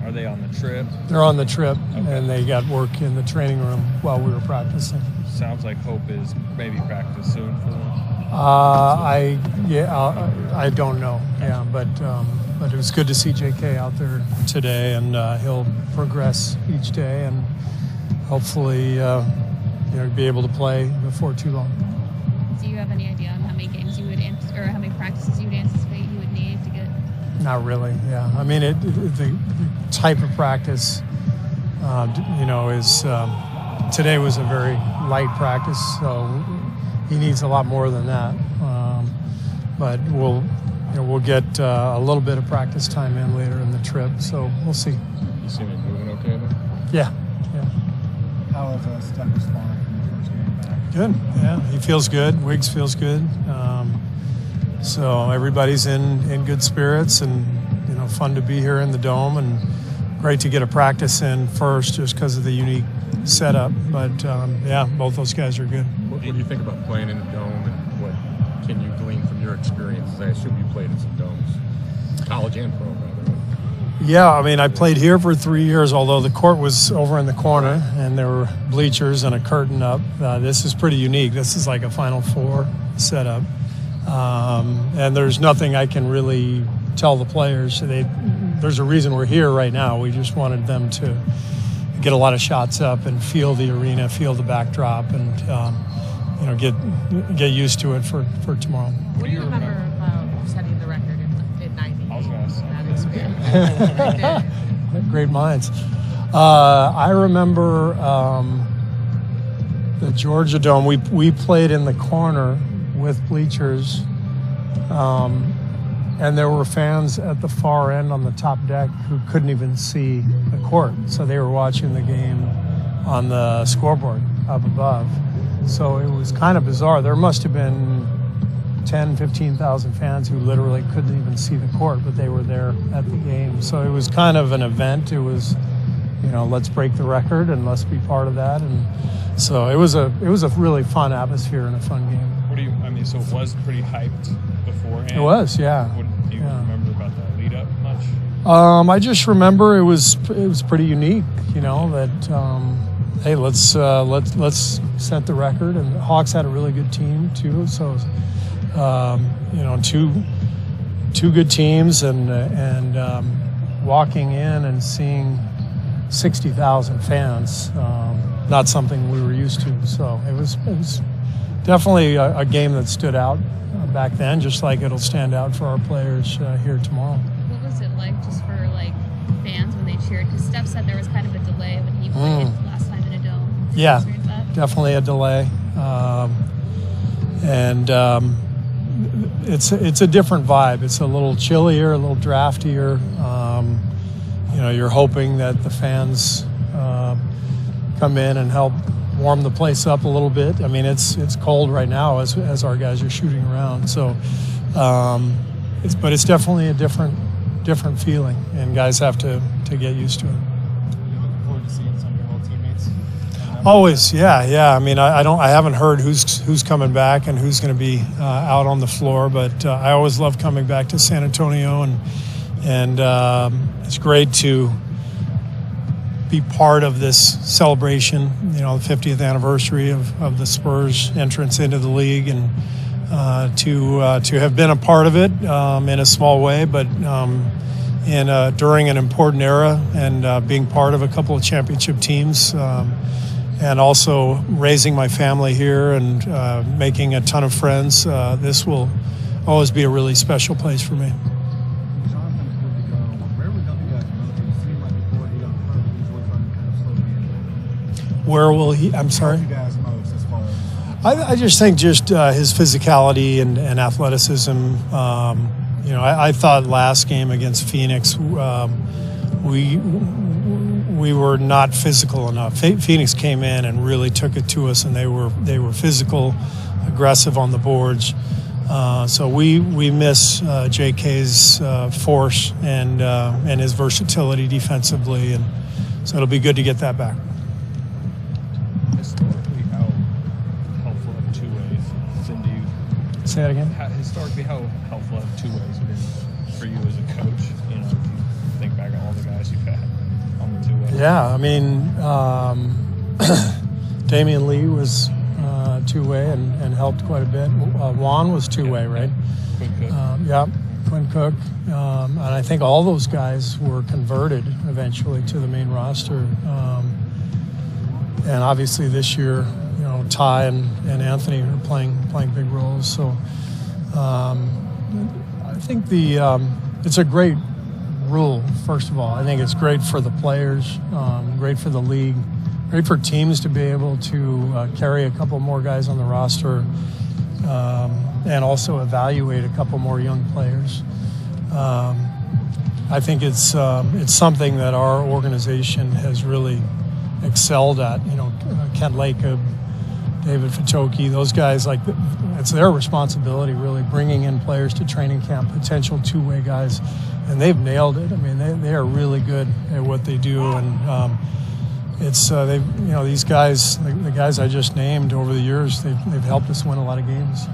Are they on the trip? They're on the trip, Okay. and they got work in the training room while we were practicing. Sounds like hope is maybe practice soon for them. I don't know. Yeah, but it was good to see JK out there today, and he'll progress each day, and hopefully be able to play before too long. Do you have any idea on how many games you would or how many practices you would anticipate you would need to get? Not really. Yeah, I mean the type of practice, is today was a very light practice, so he needs a lot more than that. But we'll get a little bit of practice time in later in the trip, so we'll see. You see me moving okay then? Yeah. How has Steph responded from the first game back? Good. Yeah, he feels good. Wiggs feels good. So everybody's in good spirits, and fun to be here in the Dome, and great to get a practice in first just because of the unique setup. But both those guys are good. What do you think about playing in the Dome, and what can you glean from your experiences? I assume you played in some domes, college and pro, rather. Yeah, I mean, I played here for 3 years, although the court was over in the corner and there were bleachers and a curtain up. This is pretty unique. This is like a Final Four setup. And there's nothing I can really tell the players. There's a reason we're here right now. We just wanted them to get a lot of shots up and feel the arena, feel the backdrop, and get used to it for tomorrow. What do you remember about setting the record in 90? I was going to say that experience. Great minds. I remember the Georgia Dome. We played in the corner with bleachers, and there were fans at the far end on the top deck who couldn't even see the court, so they were watching the game on the scoreboard up above. So it was kind of bizarre. There must have been 10, 15,000 fans who literally couldn't even see the court, but they were there at the game. So it was kind of an event. It was, let's break the record and let's be part of that. And so it was a really fun atmosphere and a fun game. So it was pretty hyped beforehand? It was, yeah. What do you remember about the lead up much? I just remember it was pretty unique, that hey, let's set the record. And the Hawks had a really good team too, so two good teams, and walking in and seeing 60,000 fans, not something we were used to. So it was definitely a game that stood out back then, just like it'll stand out for our players here tomorrow. What was it like just for fans when they cheered? Because Steph said there was kind of a delay when he played last time in a dome. Did you experience that? Definitely a delay, and it's a different vibe. It's a little chillier, a little draftier. You're hoping that the fans come in and help warm the place up a little bit. I mean, it's cold right now as our guys are shooting around. So, but it's definitely a different feeling, and guys have to get used to it. You're looking forward to seeing some of your old teammates? Always, yeah. I mean, I haven't heard who's coming back and who's going to be out on the floor, but I always love coming back to San Antonio, and it's great to be part of this celebration, the 50th anniversary of the Spurs entrance into the league, and to have been a part of it in a small way, but during an important era, and being part of a couple of championship teams, and also raising my family here and making a ton of friends. This will always be a really special place for me. Where will he? I'm sorry. I just think his physicality and athleticism. I thought last game against Phoenix, we were not physical enough. Phoenix came in and really took it to us, and they were physical, aggressive on the boards. So we miss JK's force and his versatility defensively, and so it'll be good to get that back. Historically, how helpful have two ways been to you? Say that again? Historically, how helpful have two ways been for you as a coach? If you think back on all the guys you've had. Yeah, I mean, Damian Lee was two-way and helped quite a bit. Juan was two-way, right? Quinn Cook. Yeah, Quinn Cook. And I think all those guys were converted eventually to the main roster. And obviously this year, you know, Ty and Anthony are playing big roles. So I think it's a great rule, first of all. I think it's great for the players, great for the league, great for teams to be able to carry a couple more guys on the roster and also evaluate a couple more young players. I think it's something that our organization has really excelled at. You know, Kent Lacob, David Fatoki, those guys, like, it's their responsibility really bringing in players to training camp, potential two-way guys, and they've nailed it. I mean, they are really good at what they do, and these guys, the guys I just named over the years, they've helped us win a lot of games.